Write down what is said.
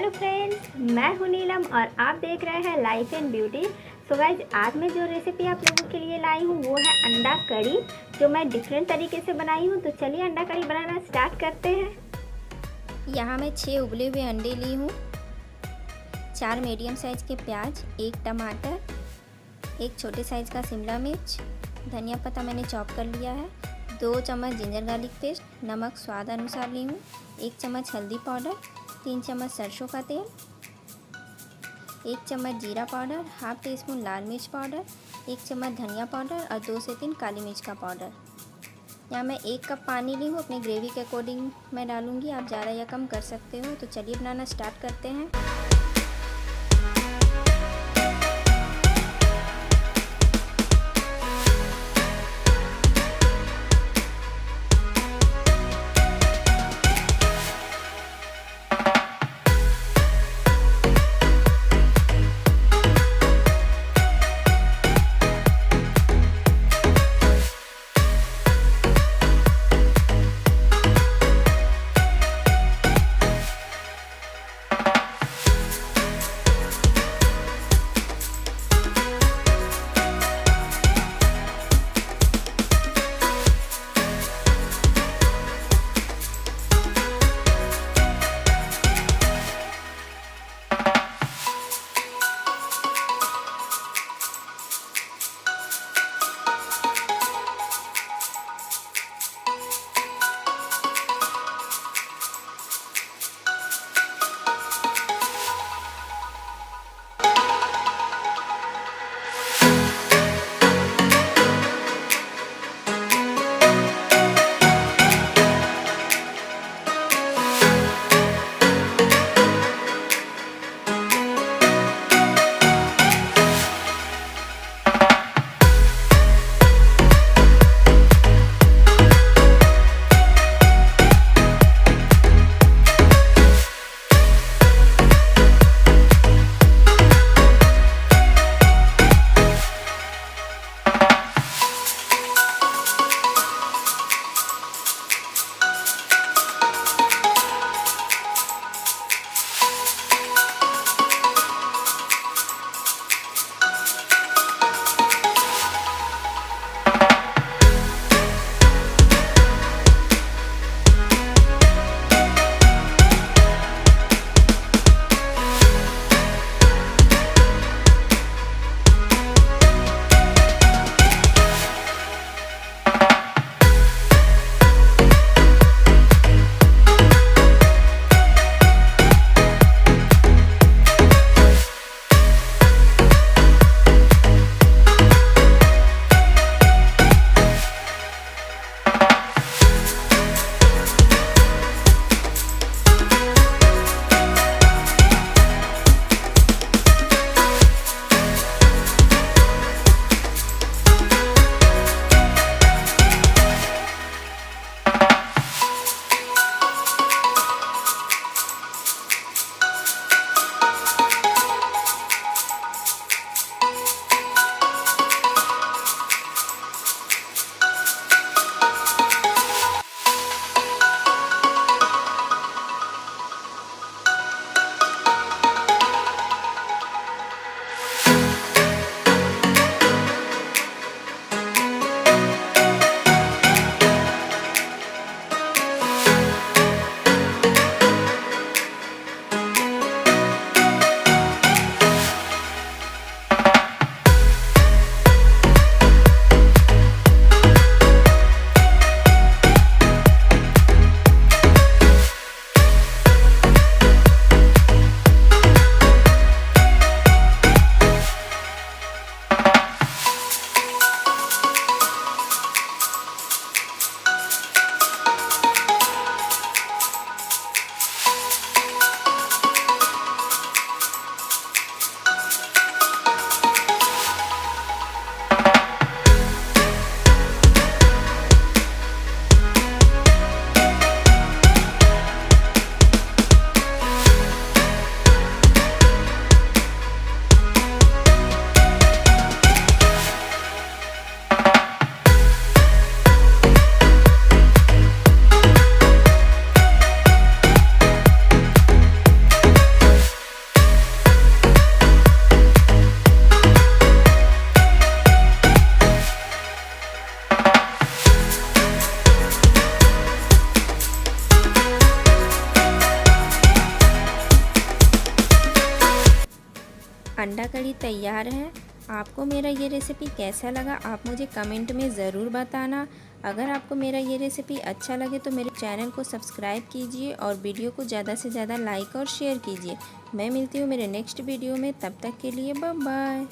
Hello friends, मैं हूं नीलम और आप देख रहे हैं life and beauty. So guys, आज मैं जो रेसिपी आप लोगों के लिए लाई हूं वो है अंडा करी, जो मैं डिफरेंट तरीके से बनाई हूं। तो चलिए अंडा करी बनाना स्टार्ट करते हैं। यहाँ मैं 6 उबले हुए अंडे ली हूँ, 4 मीडियम साइज़ के प्याज, 1 टमाटर, 1 छोटे साइज़ का शिमला मिर्च, धनिया पत्ता मैंने चॉप कर लिया है, 2 चम्मच जिंजर गार्लिक पेस्ट, नमक स्वाद अनुसार ली हूँ, 1 चम्मच हल्दी पाउडर, 3 चम्मच सरसों का तेल, 1 चम्मच जीरा पाउडर, हाफ टी स्पून लाल मिर्च पाउडर, 1 चम्मच धनिया पाउडर और 2 से 3 काली मिर्च का पाउडर। यहाँ मैं 1 कप पानी ली हूँ, अपने ग्रेवी के अकॉर्डिंग मैं डालूँगी, आप ज़्यादा या कम कर सकते हो। तो चलिए बनाना स्टार्ट करते हैं। अंडा कड़ी तैयार है। आपको मेरा ये रेसिपी कैसा लगा आप मुझे कमेंट में ज़रूर बताना। अगर आपको मेरा ये रेसिपी अच्छा लगे तो मेरे चैनल को सब्सक्राइब कीजिए और वीडियो को ज़्यादा से ज़्यादा लाइक और शेयर कीजिए। मैं मिलती हूँ मेरे नेक्स्ट वीडियो में, तब तक के लिए बाय बाय।